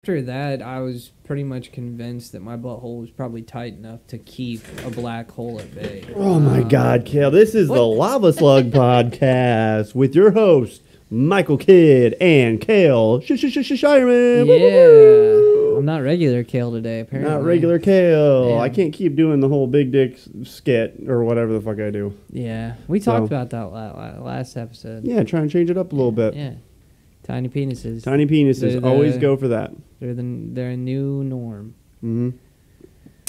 After that, I was pretty much convinced that my butthole was probably tight enough to keep a black hole at bay. Oh my God, Kale! This is the LavaSlug podcast with your host Michael Kidd and Kale Shireman. Yeah, I'm not regular Kale today. Apparently, Not regular Kale. Damn. I can't keep doing the whole big dick skit or whatever the fuck I do. Yeah, we talked about that last episode. Yeah, try and change it up a little bit. Yeah, tiny penises. Tiny penises. Always go for that. They're a new norm. Mm-hmm.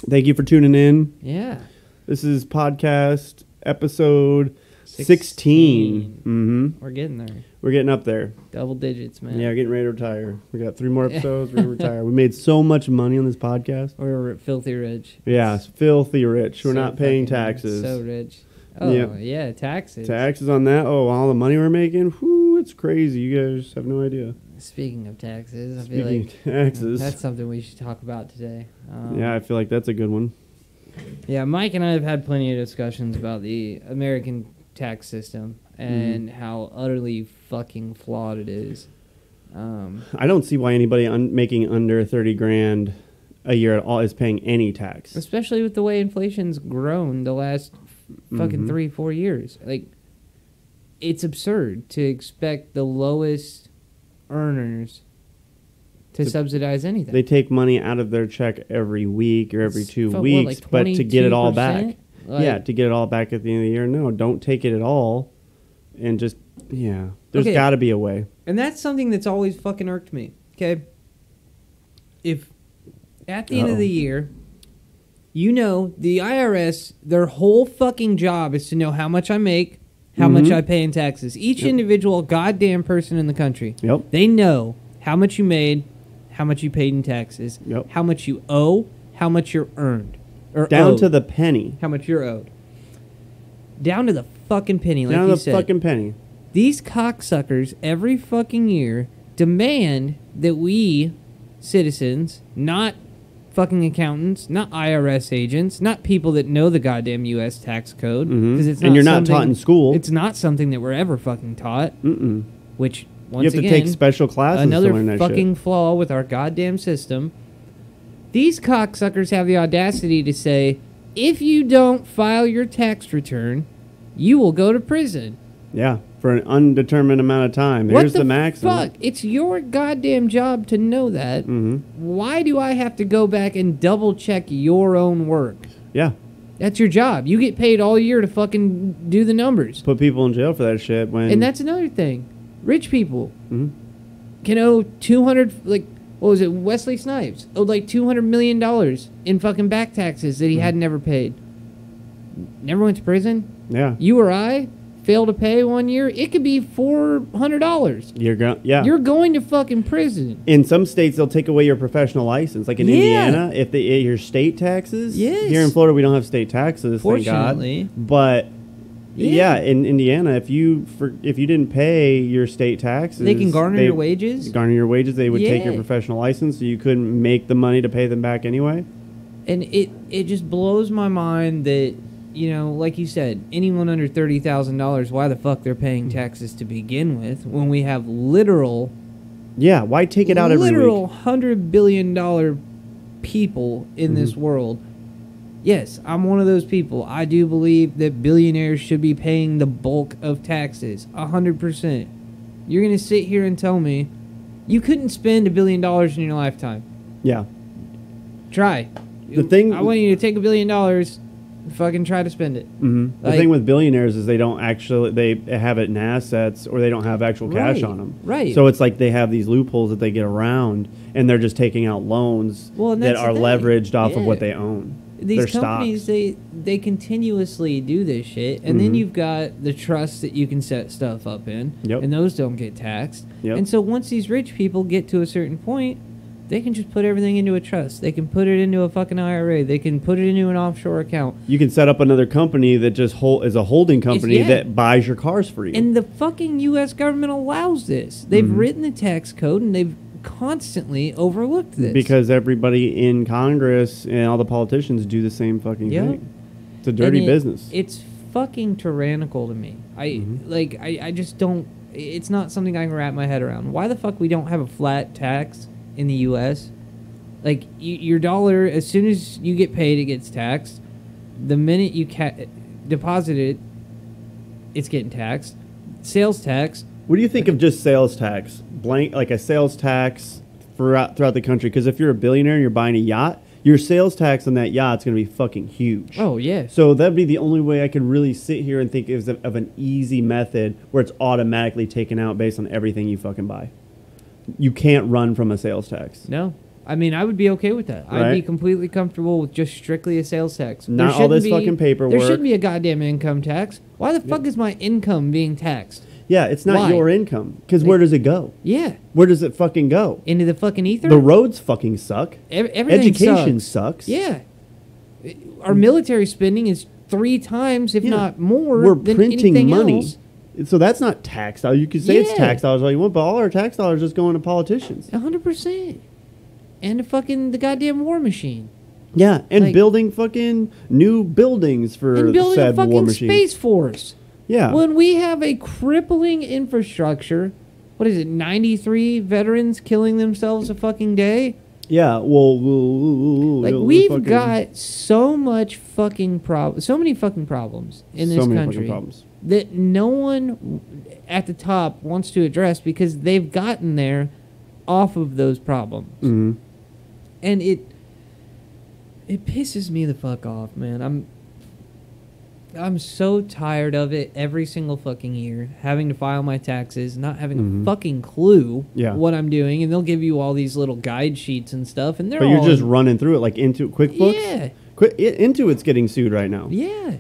Thank you for tuning in. Yeah. This is podcast episode 16. Mm-hmm. We're getting there. We're getting up there. Double digits, man. Yeah, we're getting ready to retire. We got 3 more episodes. We're going to retire. We made so much money on this podcast. We're filthy rich. Yeah, filthy rich. We're So not paying fucking taxes. So rich. Oh, Yep. yeah, taxes. Taxes on that. Oh, all the money we're making. Whoo, it's crazy. You guys have no idea. Speaking of taxes, I feel Speaking like of taxes. that's something we should talk about today. Yeah, I feel like that's a good one. Yeah, Mike and I have had plenty of discussions about the American tax system and how utterly fucking flawed it is. I don't see why anybody making under 30 grand a year at all is paying any tax. Especially with the way inflation's grown the last fucking 3-4 years. Like, it's absurd to expect the lowest earners to subsidize anything. They take money out of their check every week or every 2 What, weeks, like but to get it all 22%? back. Like, To get it all back at the end of the year. No, don't take it at all. And just, there's Okay. got to be a way. And that's something that's always fucking irked me. Okay? If at the end of the year, the IRS, their whole fucking job is to know how much I make, how much I pay in taxes. Each individual goddamn person in the country. Yep. They know how much you made, how much you paid in taxes, how much you owe, how much you're earned. Or Down owed. to the penny. How much you're owed. Down to the fucking penny, like Down you to the said. fucking penny. These cocksuckers every fucking year demand that we citizens, not fucking accountants, not IRS agents, not people that know the goddamn U.S. tax code, because it's not And you're not taught in school. It's not something that we're ever fucking taught. Which once You have to again, take special classes another to learn that fucking shit. flaw with our goddamn system. These cocksuckers have the audacity to say, if you don't file your tax return, you will go to prison. Yeah, for an undetermined amount of time. There's the maximum. Fuck? It's your goddamn job to know that. Why do I have to go back and double check your own work? Yeah. That's your job. You get paid all year to fucking do the numbers. Put people in jail for that shit when... And that's another thing. Rich people can owe 200, like, what was it, Wesley Snipes owed like $200 million in fucking back taxes that he had never paid. Never went to prison. Yeah. You or I fail to pay one year, it could be $400. You're going to fucking prison. In some states, they'll take away your professional license. Like in Indiana, if your state taxes. Yes. Here in Florida, we don't have state taxes, thank God. Fortunately. But in Indiana, if you didn't pay your state taxes, They can garner your wages. Garner your wages. They would take your Yeah. professional license, so you couldn't make the money to pay them back anyway. And it just blows my mind that, like you said, anyone under $30,000, why the fuck they're paying taxes to begin with when we have literal Why take it out every week? literal $100 billion people in this world. Yes, I'm one of those people. I do believe that billionaires should be paying the bulk of taxes, 100%. You're going to sit here and tell me you couldn't spend $1 billion in your lifetime. Yeah. Try. I want you to take $1 billion and fucking try to spend it. The thing with billionaires is they have it in assets or they don't have actual cash on them. Right. So it's like they have these loopholes that they get around, and they're just taking out loans And that that's are the thing. leveraged off of what they own. These Their companies, stocks. they continuously do this shit, and then you've got the trusts that you can set stuff up in, and those don't get taxed. And so once these rich people get to a certain point, they can just put everything into a trust. They can put it into a fucking IRA. They can put it into an offshore account. You can set up another company that just is a holding company that buys your cars for you. And the fucking U.S. government allows this. They've written the tax code, and they've constantly overlooked this. Because everybody in Congress and all the politicians do the same fucking thing. It's a dirty business. It's fucking tyrannical to me. I just don't... It's not something I can wrap my head around. Why the fuck we don't have a flat tax in the U.S. Like, your dollar, as soon as you get paid, it gets taxed. The minute you deposit it, it's getting taxed. Sales tax. What do you think of just sales tax? Like a sales tax throughout the country? Because if you're a billionaire and you're buying a yacht, your sales tax on that yacht's going to be fucking huge. Oh, yeah. So that'd be the only way I could really sit here and think of an easy method where it's automatically taken out based on everything you fucking buy. You can't run from a sales tax. No. I mean, I would be okay with that. Right? I'd be completely comfortable with just strictly a sales tax. Not all this fucking paperwork. There shouldn't be a goddamn income tax. Why the fuck is my income being taxed? Yeah, it's not your income. Because where does it go? Yeah. Where does it fucking go? Into the fucking ether? The roads fucking suck. Everything Education sucks. Yeah. Our military spending is 3 times, if not more, we're than printing anything money. else. So that's not tax dollars. You could say it's tax dollars all you want, but all our tax dollars just going to politicians. 100%. And the goddamn war machine. Yeah, and Like, building fucking new buildings for and building said a fucking war machine. Space Force. Yeah. When we have a crippling infrastructure, what is it, 93 veterans killing themselves a fucking day? Yeah, well, Like, we've got so much fucking so many fucking problems in this country that no one at the top wants to address because they've gotten there off of those problems. Mm-hmm. And it pisses me the fuck off, man. I'm so tired of it every single fucking year, having to file my taxes, not having a fucking clue what I'm doing, and they'll give you all these little guide sheets and stuff, and but you're just running through it like into QuickBooks. Yeah, Intuit's getting sued right now. Yeah,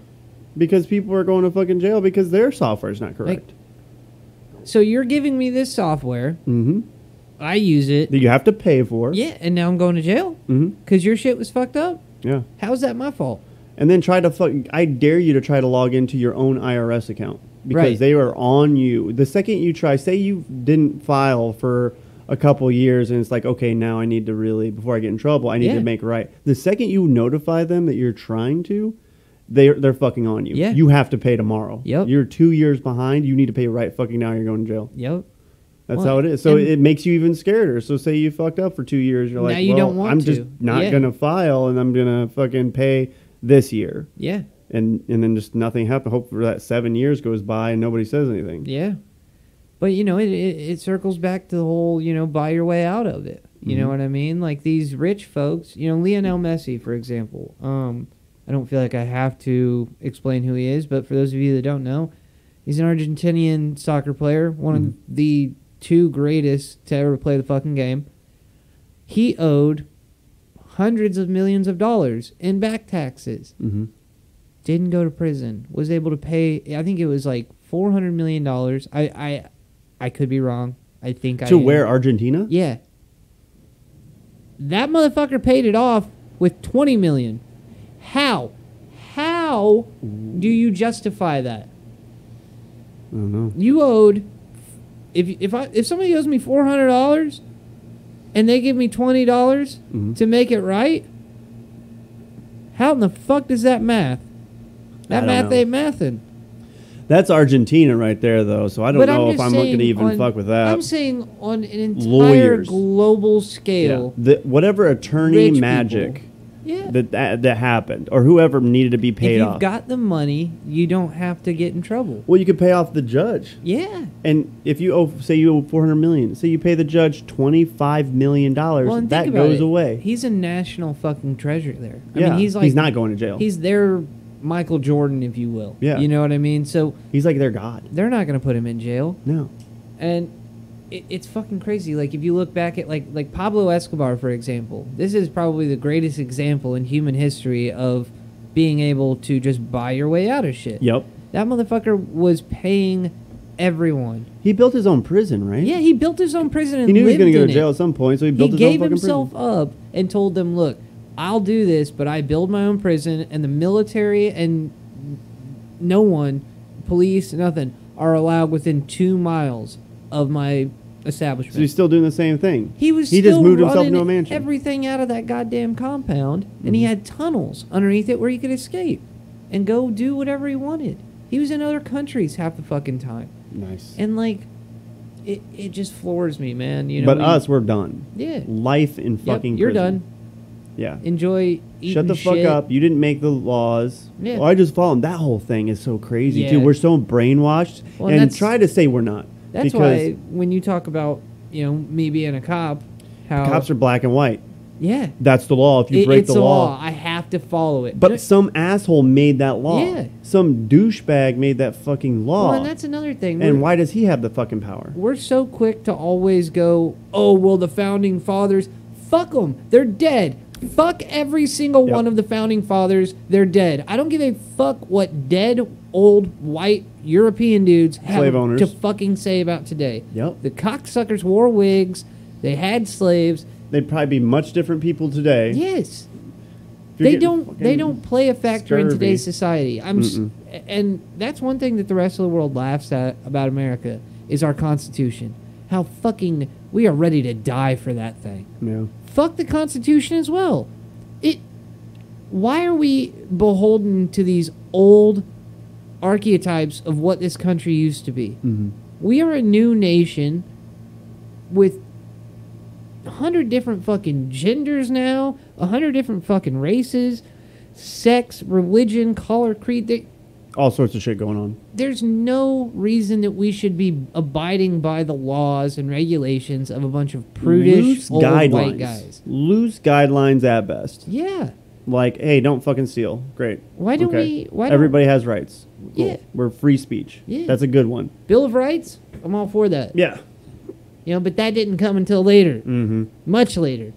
because people are going to fucking jail because their software is not correct. So you're giving me this software. Mm-hmm. I use it. That you have to pay for. Yeah, and now I'm going to jail because your shit was fucked up. Yeah. How's that my fault? And then I dare you to try to log into your own IRS account because they are on you. The second you try, say you didn't file for a couple years and it's like, okay, now I need to really, before I get in trouble, I need to make it right. The second you notify them that you're trying to, they're fucking on you. Yeah. You have to pay tomorrow. Yep. You're 2 years behind. You need to pay right fucking now. You're going to jail. Yep. That's how it is. So it makes you even scarier. So say you fucked up for 2 years. You're like, you don't want I'm to. just not going to file and I'm going to fucking pay this year. Yeah. And then just nothing happened. Hopefully that 7 years goes by and nobody says anything. Yeah. But, it circles back to the whole, buy your way out of it. You know what I mean? Like these rich folks, Lionel Messi, for example. I don't feel like I have to explain who he is, but for those of you that don't know, he's an Argentinian soccer player, one of the 2 greatest to ever play the fucking game. He owed hundreds of millions of dollars in back taxes. Mm-hmm. Didn't go to prison. Was able to pay, I think it was like $400 million. I could be wrong. I think To where, Argentina? Yeah. That motherfucker paid it off with $20 million. How do you justify that? I don't know. You owed, if somebody owes me $400 and they give me $20 to make it right, how in the fuck does that math? That math ain't mathing. That's Argentina right there, though, so I don't know if I'm going to even fuck with that. I'm saying on an entire global scale. Yeah. Whatever attorney magic that happened, or whoever needed to be paid off. If you've got the money, you don't have to get in trouble. Well, you could pay off the judge. Yeah. And if you owe, say you owe $400 million, say you pay the judge $25 million, that goes away. He's a national fucking treasure there. I Yeah. mean, he's not going to jail. He's their Michael Jordan, if you will. Yeah. You know what I mean? So he's like their god. They're not going to put him in jail. No. And it's fucking crazy. Like, if you look back at, like Pablo Escobar, for example, this is probably the greatest example in human history of being able to just buy your way out of shit. Yep. That motherfucker was paying everyone. He built his own prison, right? Yeah, he built his own prison and he knew he was going to go to jail at some point, so he built his own fucking prison. He gave himself up and told them, look, I'll do this, but I build my own prison, and the military and no one, police, nothing, are allowed within 2 miles of my establishment. So he's still doing the same thing. He just moved himself into a mansion. Everything out of that goddamn compound, and he had tunnels underneath it where he could escape and go do whatever he wanted. He was in other countries half the fucking time. Nice. And, like, it just floors me, man. You know, but us, we're done. Yeah. Life in fucking you're prison. done. Yeah. Enjoy eating Shut the fuck shit. up. You didn't make the laws. Yeah. Well, I just follow them. That whole thing is so crazy, Yeah. too. We're so brainwashed. Well, and try to say we're not. That's why when you talk about, you know, me being a cop, how... Cops are black and white. Yeah. That's the law. If you break it's the law. I have to follow it. But some asshole made that law. Yeah. Some douchebag made that fucking law. Well, and that's another thing. And why does he have the fucking power? We're so quick to always go, oh, well, the founding fathers, fuck them. They're dead. Fuck every single one of the founding fathers. They're dead. I don't give a fuck what dead, old, white, European dudes have to fucking say about today. Yep. The cocksuckers wore wigs. They had slaves. They'd probably be much different people today. Yes. They don't play a factor in today's society. And that's one thing that the rest of the world laughs at about America is our Constitution. How fucking we are ready to die for that thing. Yeah. Fuck the Constitution as well. Why are we beholden to these old archetypes of what this country used to be? We are a new nation with 100 different fucking genders now, 100 different fucking races, sex, religion, color, creed. All sorts of shit going on. There's no reason that we should be abiding by the laws and regulations of a bunch of prudish old white guys. Loose guidelines at best. Yeah. Like, hey, don't fucking steal. Great. Why don't Everybody has rights. Cool. Yeah. We're free speech. Yeah. That's a good one. Bill of Rights? I'm all for that. Yeah. You know, but that didn't come until later. Mm-hmm. Much later.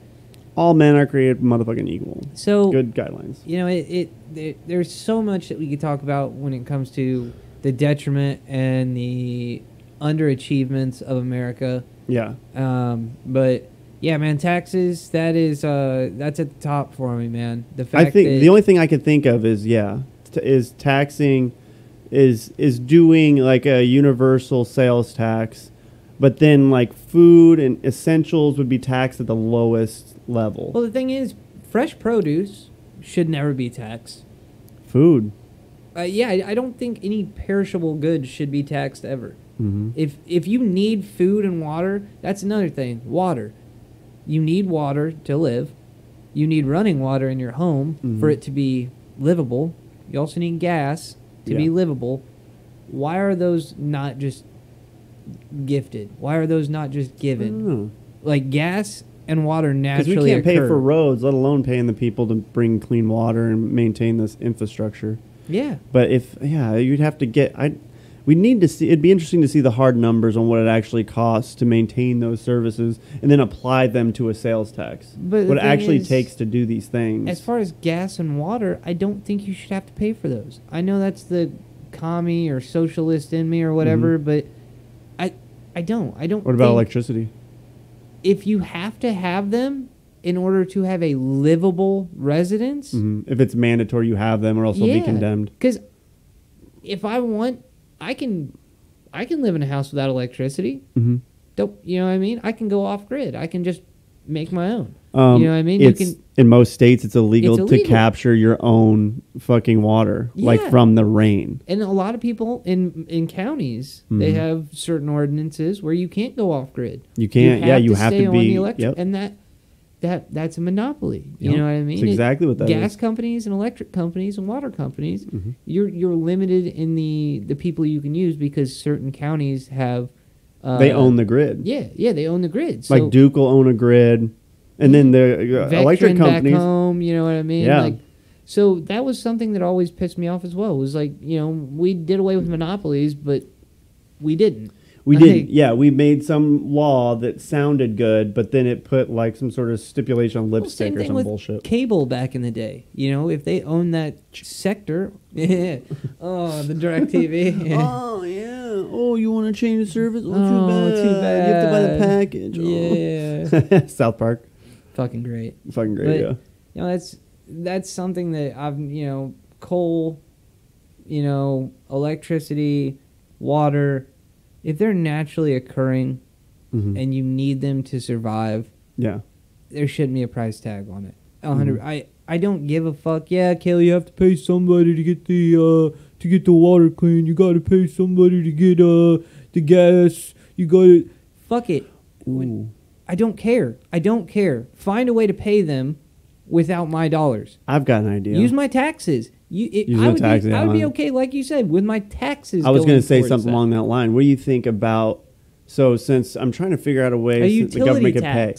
All men are created motherfucking equal. So good guidelines. You know, there's so much that we could talk about when it comes to the detriment and the underachievements of America. Yeah. But yeah, man, taxes. That's at the top for me, man. The fact I think the only thing I could think of is taxing, is doing like a universal sales tax. But then, like, food and essentials would be taxed at the lowest level. Well, the thing is, fresh produce should never be taxed. Food. Yeah, I don't think any perishable goods should be taxed ever. Mm-hmm. If you need food and water, that's another thing. Water. You need water to live. You need running water in your home for it to be livable. You also need gas to be livable. Why are those not just gifted? Why are those not just given? Like gas and water naturally because we can't pay occur. for roads, let alone paying the people to bring clean water and maintain this infrastructure. Yeah. But you'd have to get. We need to see. It'd be interesting to see the hard numbers on what it actually costs to maintain those services, and then apply them to a sales tax. But what it actually takes to do these things. As far as gas and water, I don't think you should have to pay for those. I know that's the commie or socialist in me or whatever, but I don't. What about electricity? If you have to have them in order to have a livable residence, if it's mandatory, you have them, or else they'll be condemned. Because if I want, I can live in a house without electricity. Don't you know what I mean? I can go off grid. I can just make my own. You know what I mean? In most states, it's illegal to capture your own fucking water, like from the rain. And a lot of people in counties, they have certain ordinances where you can't go off grid. You can't. You have to on be. The electric, and that's a monopoly. You know what I mean? That's exactly what that is. Gas companies and electric companies and water companies, you're limited in the people you can use because certain counties have. They own the grid. Yeah, they own the grid. So like Duke will own a grid, and then the electric companies. Back home, you know what I mean? Yeah. So that was something that always pissed me off as well. It was like, you know, we did away with monopolies, but we didn't. We didn't. Yeah, we made some law that sounded good, but then it put like some sort of stipulation on lipstick or some bullshit. Cable back in the day, you know, if they own that sector, oh, the DirecTV. Oh yeah. Oh, you want to change the service? Oh, too bad. You have to buy the package. Yeah. South Park. Fucking great. Fucking great. But, you know, that's something that I've, you know, coal, you know, electricity, water. If they're naturally occurring and you need them to survive, there shouldn't be a price tag on it. 100. I don't give a fuck. Yeah, Kelly, you have to pay somebody to get the water clean. You got to pay somebody to get the gas. You got to. Fuck it. Ooh. I don't care. I don't care. Find a way to pay them without my dollars. I've got an idea. Use my taxes. I would be okay, like you said, with my taxes. I was going to say towards something along that line. What do you think about? So since I'm trying to figure out a way the government could pay.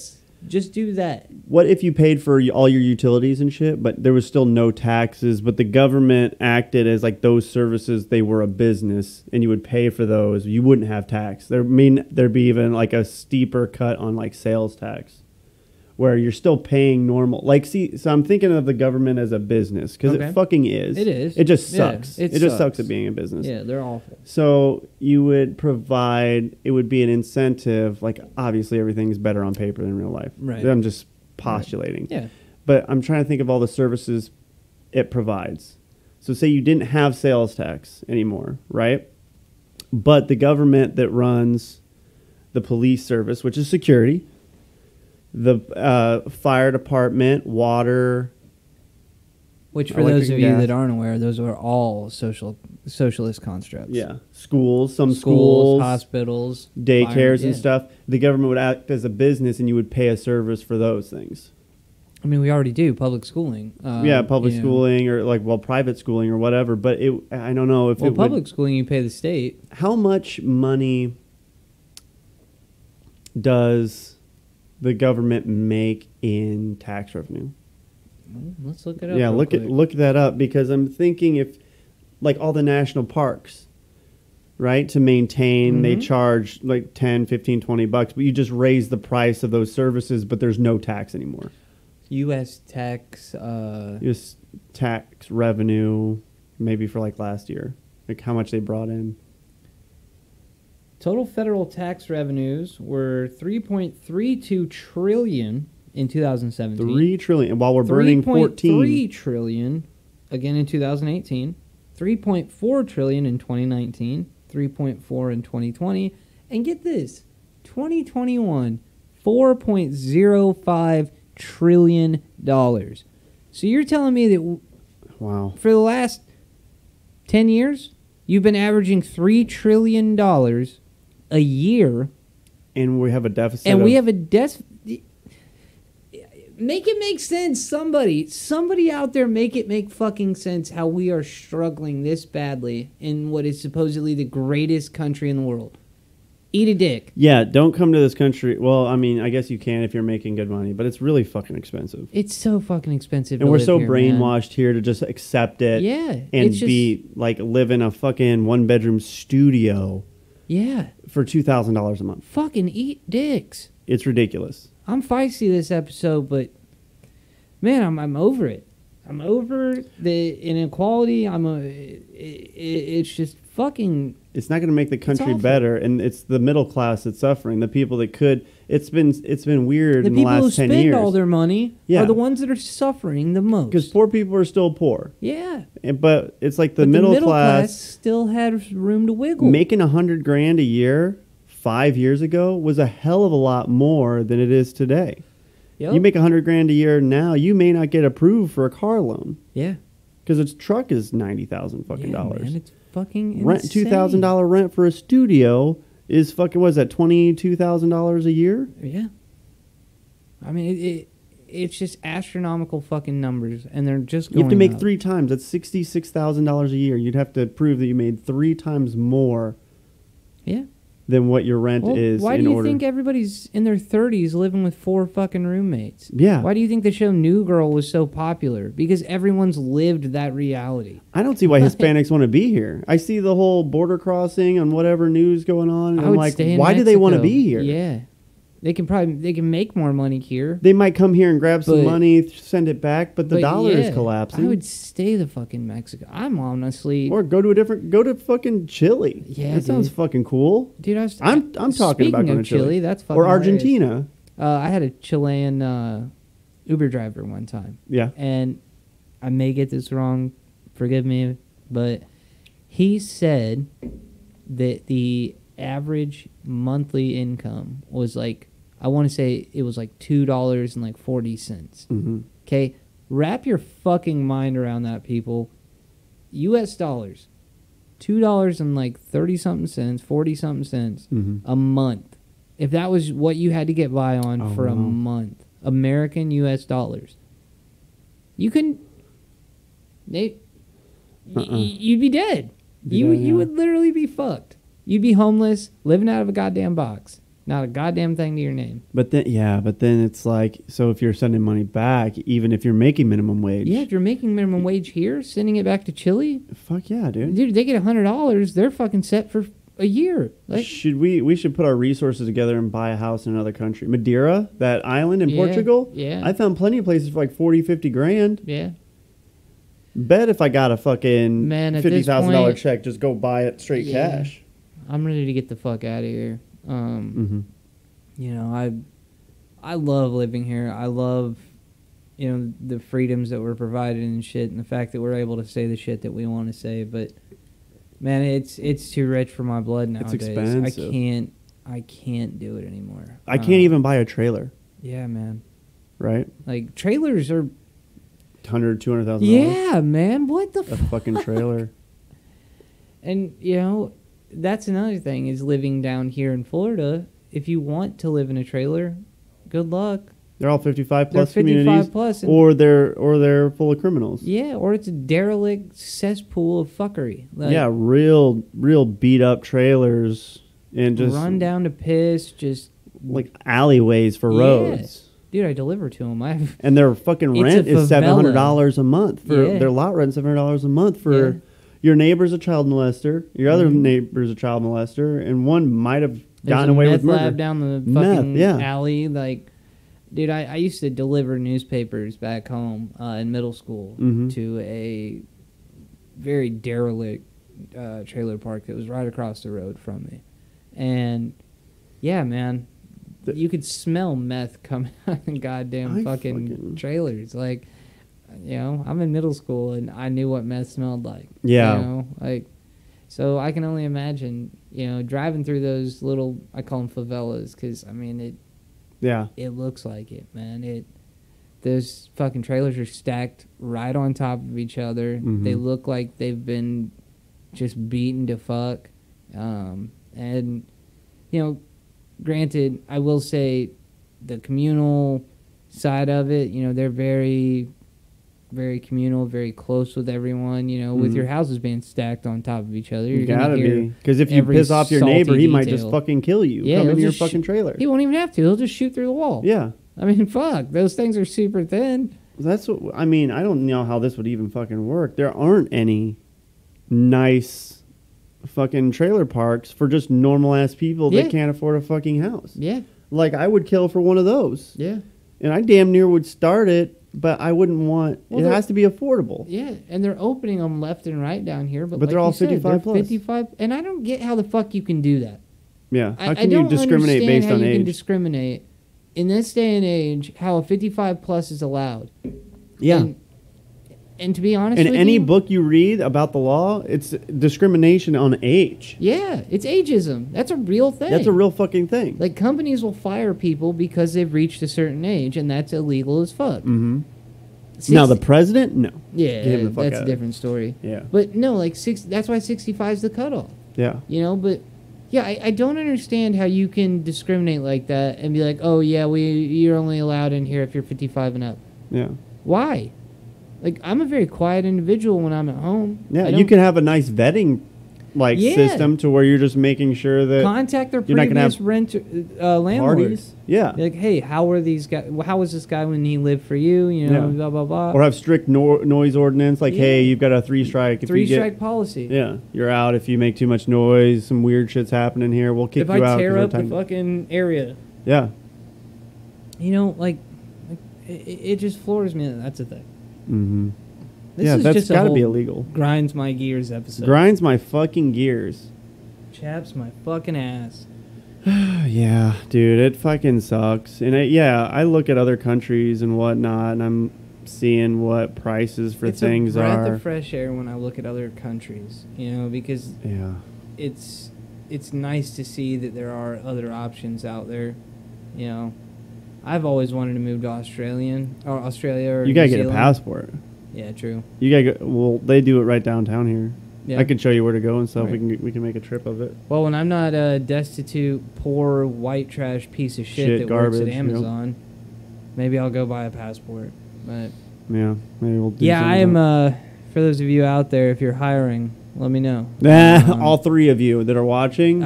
Just do that. What if you paid for all your utilities and shit, but there was still no taxes, but the government acted as like those services, they were a business, and you would pay for those. You wouldn't have tax. There'd be even like a steeper cut on like sales tax, where you're still paying normal. Like, so I'm thinking of the government as a business because it fucking is. It is. It just sucks. Yeah, it just sucks at being a business. Yeah, they're awful. So you would provide, it would be an incentive. Like, obviously everything's better on paper than real life. Right. I'm just postulating. Right. Yeah. But I'm trying to think of all the services it provides. So say you didn't have sales tax anymore, right? But the government that runs the police service, which is security, the fire department, water. Which, for those of you that aren't aware, those are all socialist constructs. Yeah. Schools, hospitals, daycares and stuff. The government would act as a business and you would pay a service for those things. I mean, we already do public schooling. Public schooling or private schooling or whatever. But I don't know if public schooling, you pay the state. How much money does the government make in tax revenue? Let's look it up. Yeah, look that up, because I'm thinking if like all the national parks, right, to maintain, they charge like 10, 15, 20 bucks, but you just raise the price of those services, but there's no tax anymore. U.S. tax revenue, maybe for like last year, like how much they brought in. Total federal tax revenues were $3.32 trillion in 2017. $3 trillion, and while we're burning 14. $3 trillion again in 2018. $3.4 trillion in 2019. $3.4 in 2020. And get this, 2021, $4.05 trillion. So you're telling me that wow, for the last 10 years, you've been averaging $3 trillion a year. And we have a deficit. And we have a deficit. Make it make sense. Somebody out there, make it make fucking sense how we are struggling this badly in what is supposedly the greatest country in the world. Eat a dick. Yeah, don't come to this country. Well, I mean, I guess you can if you're making good money, but it's really fucking expensive. It's so fucking expensive. And we're so here, brainwashed here to just accept it. Yeah. And be like live in a fucking 1-bedroom studio. Yeah. For $2,000 a month. Fucking eat dicks. It's ridiculous. I'm feisty this episode, but man, I'm over it. I'm over the inequality. It's just fucking. It's not going to make the country better, and it's the middle class that's suffering. The people that could. It's been weird in the last 10 years. The people who spend all their money are the ones that are suffering the most. Because poor people are still poor. Yeah. But it's like the middle class still had room to wiggle. Making $100,000 a year 5 years ago was a hell of a lot more than it is today. Yep. You make $100,000 a year now, you may not get approved for a car loan. Yeah. Because its truck is $90,000 fucking dollars. Man, it's fucking insane. Rent $2,000 rent for a studio is fucking, what is that, $22,000 a year? Yeah. I mean, it's just astronomical fucking numbers, and they're just going You have to make up. 3 times. That's $66,000 a year. You'd have to prove that you made 3 times more. Yeah. Than what your rent is. Why do you think everybody's in their 30s living with 4 fucking roommates? Yeah. Why do you think the show New Girl was so popular? Because everyone's lived that reality. I don't see why Hispanics want to be here. I see the whole border crossing and whatever news going on, and I'm like, why do they want to be here? Yeah. They can make more money here. They might come here and grab some money, send it back, but the dollar is collapsing. I would stay the fucking Mexico. I'm honestly, or go to fucking Chile. Yeah, that sounds fucking cool, dude. I'm talking about going to Chile. That's fucking or Argentina. I had a Chilean Uber driver one time. Yeah, and I may get this wrong. Forgive me, but he said that the average monthly income was like, I want to say it was like $2.40. Mm-hmm. Okay, wrap your fucking mind around that, people. U.S. dollars, $2 and like 30-something cents, 40-something cents mm-hmm. a month. If that was what you had to get by on for a month, American U.S. dollars, you couldn't. You'd be dead. You would literally be fucked. You'd be homeless, living out of a goddamn box. Not a goddamn thing to your name. But then it's like, so if you're sending money back, even if you're making minimum wage. Yeah, if you're making minimum wage here, sending it back to Chile. Fuck yeah, dude. Dude, they get $100. They're fucking set for a year. Like, we should put our resources together and buy a house in another country. Madeira, that island in Portugal. Yeah. I found plenty of places for like 40, 50 grand. Yeah. Bet if I got a fucking $50,000 check, just go buy it straight cash. I'm ready to get the fuck out of here. You know, I love living here. I love, you know, the freedoms that we're provided and shit, and the fact that we're able to say the shit that we want to say. But man, it's too rich for my blood nowadays. It's expensive. I can't do it anymore. I can't even buy a trailer. Yeah, man. Right? Like trailers are $200,000. Yeah, man. What the fuck? A fucking trailer. And you know, that's another thing is living down here in Florida. If you want to live in a trailer, good luck. They're all 55 plus they're 55 communities, plus, or they're full of criminals. Yeah, or it's a derelict cesspool of fuckery. Like, yeah, real beat up trailers and just run down to piss, just like alleyways for roads. Dude, I deliver to them. And their fucking rent is $700 a month for their lot rent. $700 a month for your neighbor's a child molester, your other neighbor's a child molester, and one might have gotten away with murder. Lab down the fucking alley. Like, dude, I used to deliver newspapers back home in middle school to a very derelict trailer park that was right across the road from me. And yeah, man, you could smell meth coming out of goddamn fucking trailers. Like, you know, I'm in middle school and I knew what meth smelled like. Yeah. You know, like, so I can only imagine, you know, driving through those little, I call them favelas, because, I mean, it looks like it, man. Those fucking trailers are stacked right on top of each other. They look like they've been just beaten to fuck. And, you know, granted, I will say the communal side of it, you know, they're very, very communal, very close with everyone, you know, with your houses being stacked on top of each other. You gotta be. Because if you piss off your neighbor, he might just fucking kill you. Come into your fucking trailer. He won't even have to. He'll just shoot through the wall. Yeah. I mean, fuck. Those things are super thin. That's what, I mean, I don't know how this would even fucking work. There aren't any nice fucking trailer parks for just normal-ass people that can't afford a fucking house. Yeah. Like, I would kill for one of those. Yeah. And I damn near would start it, but I wouldn't want... Well, it has to be affordable. Yeah, and they're opening them left and right down here. But like they're all 55 plus. 55, and I don't get how the fuck you can do that. Yeah, how can you discriminate based on age? I don't understand how you can discriminate in this day and age how a 55 plus is allowed. Yeah. And to be honest with you... In any book you read about the law, it's discrimination on age. Yeah, it's ageism. That's a real thing. That's a real fucking thing. Like, companies will fire people because they've reached a certain age, and that's illegal as fuck. Now, the president? No. Yeah, that's a different story. Yeah. But no, like, that's why 65 is the cutoff. Yeah. You know, but... Yeah, I don't understand how you can discriminate like that and be like, oh, yeah, you're only allowed in here if you're 55 and up. Yeah. Why? Like, I'm a very quiet individual when I'm at home. Yeah, you can have a nice vetting system to where you're just making sure that contact their previous landlords. Parties. Yeah. Like, hey, how were these guys? How was this guy when he lived for you? You know, blah blah blah. Or have strict noise ordinance. Like, hey, you've got a 3-strike. Strike policy. Yeah, you're out if you make too much noise. Some weird shit's happening here. We'll kick you out. If I tear up the fucking area. Yeah. You know, like it just floors me that that's a thing. Mm-hmm. That's got to be illegal. Grinds my gears episode. Grinds my fucking gears. Chaps my fucking ass. Yeah, dude, it fucking sucks. And I look at other countries and whatnot, and I'm seeing what prices for things are. It's a breath of fresh air when I look at other countries, you know, because it's nice to see that there are other options out there, you know. I've always wanted to move to Australia or you gotta get a passport. Yeah, true. You gotta go. Well, they do it right downtown here. Yeah. I can show you where to go and stuff. Right. We can make a trip of it. Well, when I'm not a destitute, poor, white trash piece of shit that works at Amazon, maybe I'll go buy a passport. But yeah, maybe we'll do yeah, I something am. For those of you out there, if you're hiring, let me know. All three of you that are watching.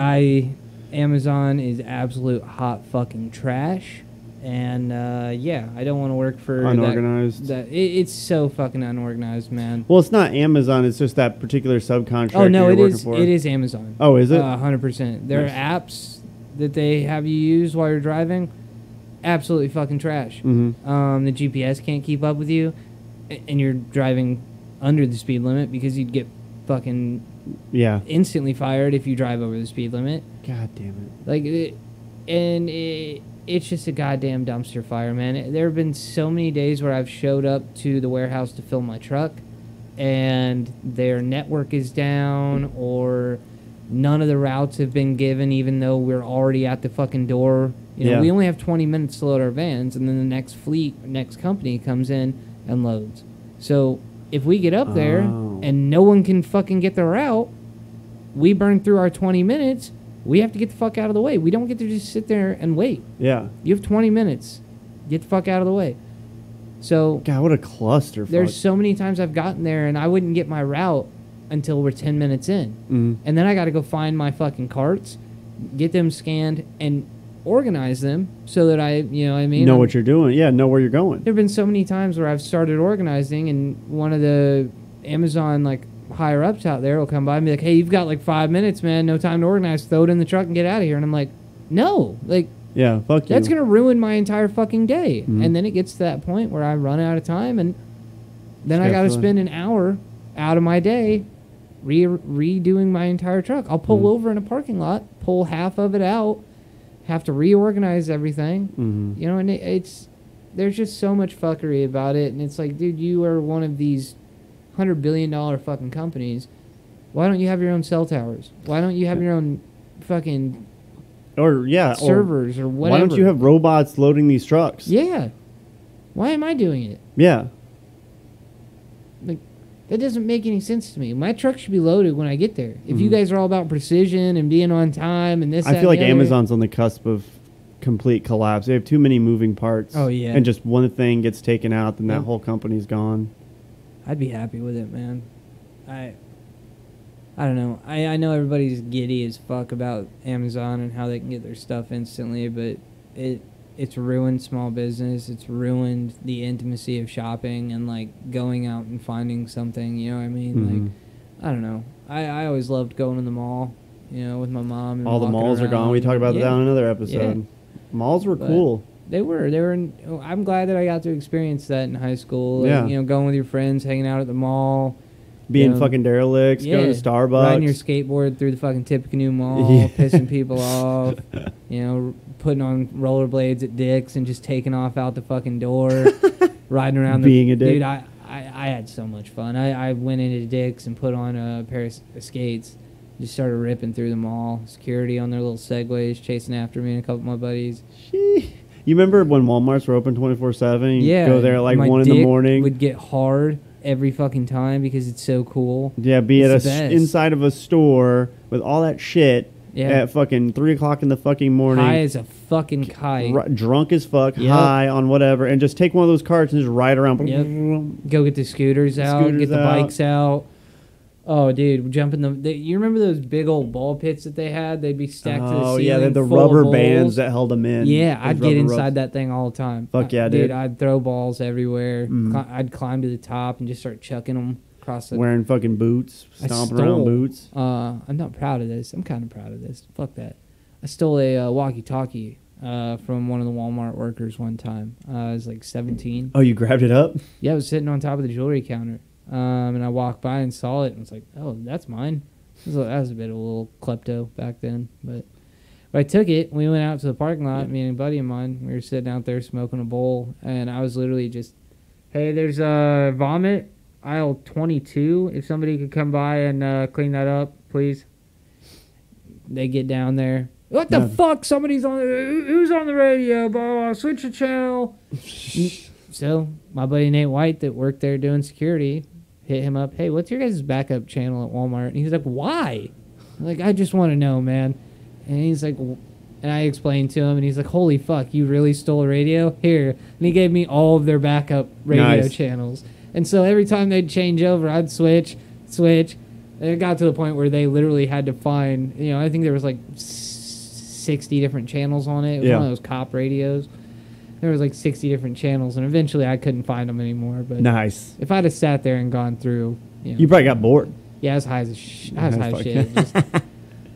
Amazon is absolute hot fucking trash. And yeah, I don't want to work for unorganized. It's so fucking unorganized, man. Well, it's not Amazon. It's just that particular subcontractor. Oh no, it is. It is Amazon. Oh, is it? 100%. There are apps that they have you use while you're driving. Absolutely fucking trash. Mm-hmm. The GPS can't keep up with you, and you're driving under the speed limit because you'd get fucking instantly fired if you drive over the speed limit. God damn it! It's just a goddamn dumpster fire, man. There have been so many days where I've showed up to the warehouse to fill my truck, and their network is down, or none of the routes have been given, even though we're already at the fucking door. You know, we only have 20 minutes to load our vans, and then the next company comes in and loads. So if we get up there and no one can fucking get the route, we burn through our 20 minutes. We have to get the fuck out of the way. We don't get to just sit there and wait. Yeah. You have 20 minutes. Get the fuck out of the way. So God, what a cluster. There's so many times I've gotten there and I wouldn't get my route until we're 10 minutes in. Mm-hmm. And then I got to go find my fucking carts, get them scanned, and organize them so that I, know what you're doing. Yeah, know where you're going. There have been so many times where I've started organizing and one of the Amazon, higher ups out there will come by and be like, hey, you've got 5 minutes, man, no time to organize, throw it in the truck and get out of here. And I'm like, no, yeah, fuck you. That's gonna ruin my entire fucking day. Mm-hmm. And then it gets to that point where I run out of time, and then I gotta spend an hour out of my day redoing my entire truck. I'll pull over in a parking lot, pull half of it out, have to reorganize everything. Mm-hmm. And there's just so much fuckery about it, and it's like, dude, you are one of these $100 billion fucking companies. Why don't you have your own cell towers? Why don't you have your own fucking servers or whatever? Why don't you have robots loading these trucks? Yeah. Why am I doing it? Yeah. That doesn't make any sense to me. My truck should be loaded when I get there. If you guys are all about precision and being on time and this, I feel like Amazon's on the cusp of complete collapse. They have too many moving parts. Oh yeah. And just one thing gets taken out, then that whole company's gone. I'd be happy with it, man. I don't know. I know everybody's giddy as fuck about Amazon and how they can get their stuff instantly, but it's ruined small business. It's ruined the intimacy of shopping and going out and finding something. You know what I mean? Mm-hmm. I don't know. I always loved going to the mall. With my mom. And all the malls are gone. We talked about that on another episode. Yeah. Malls were cool. They were. I'm glad that I got to experience that in high school. Going with your friends, hanging out at the mall. Being fucking derelicts, going to Starbucks. Riding your skateboard through the fucking Tippecanoe Mall, pissing people off. Putting on rollerblades at Dick's and just taking off out the fucking door. Riding around being a dick. Dude, I had so much fun. I went into Dick's and put on a pair of skates. Just started ripping through the mall. Security on their little Segways chasing after me and a couple of my buddies. You remember when Walmarts were open 24/7? Yeah. Go there at 1 in the morning. Would get hard every fucking time because it's so cool. Yeah, be at inside of a store with all that shit at fucking 3 o'clock in the fucking morning. High as a fucking kite. Drunk as fuck, high on whatever, and just take one of those carts and just ride around. Yep. Go get the scooters out, get the bikes out. Oh, dude, jump in you remember those big old ball pits that they had? They'd be stacked to the ceiling. Oh, yeah, the rubber bands that held them in. Yeah, I'd get inside that thing all the time. Fuck yeah, dude. I'd throw balls everywhere. I'd climb to the top and just start chucking them across the... Wearing fucking boots, stomping around boots. I'm not proud of this. I'm kind of proud of this. Fuck that. I stole a walkie-talkie from one of the Walmart workers one time. I was 17. Oh, you grabbed it up? Yeah, I was sitting on top of the jewelry counter. And I walked by and saw it and was like, oh, that's mine. That was a bit of a little klepto back then. But I took it. We went out to the parking lot, me and a buddy of mine. We were sitting out there smoking a bowl. And I was literally just, hey, there's vomit, aisle 22. If somebody could come by and clean that up, please. They get down there. What the fuck? Somebody's on who's on the radio? Blah, switch the channel. So my buddy Nate White that worked there doing security, hit him up. Hey, what's your guys' backup channel at Walmart? And he's like, why? Like, I just want to know, man. And he's like, and I explained to him, and he's like, holy fuck, you really stole a radio? Here. And he gave me all of their backup radio channels. And so every time they'd change over, I'd switch. And it got to the point where they literally had to find, you know, I think there was like 60 different channels on it. It was one of those cop radios. There was like 60 different channels, and eventually I couldn't find them anymore. But if I'd have sat there and gone through, you probably got bored. Yeah, I was high as shit. Just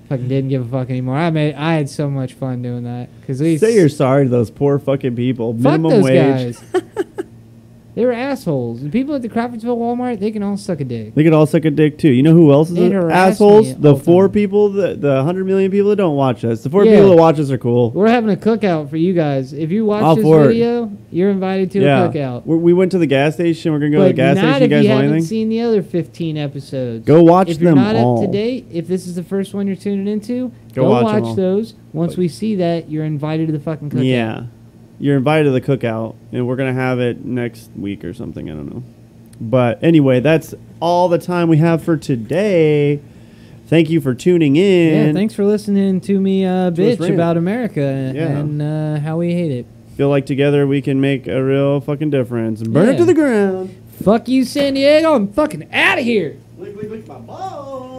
fucking didn't give a fuck anymore. I had so much fun doing that. Say you're sorry to those poor fucking people. Fuck Minimum those wage. Guys. They were assholes. The people at the Crawfordsville Walmart, they can all suck a dick. They can all suck a dick too. You know who else is assholes? The 4 people, the 100 million people that don't watch us. The 4 people that watch us are cool. We're having a cookout for you guys. If you watch this video, you're invited to a cookout. We went to the gas station. We're gonna go to the gas station. You guys want anything? If you haven't seen the other 15 episodes, go watch them all. If you're not up to date, if this is the first one you're tuning into, go watch those. Once we see that, you're invited to the fucking cookout. Yeah. You're invited to the cookout, and we're going to have it next week or something. I don't know. But anyway, that's all the time we have for today. Thank you for tuning in. Yeah, thanks for listening to me bitch about America and how we hate it. Feel like together we can make a real fucking difference. Burn it to the ground. Fuck you, San Diego. I'm fucking out of here. Lick, lick, lick my balls.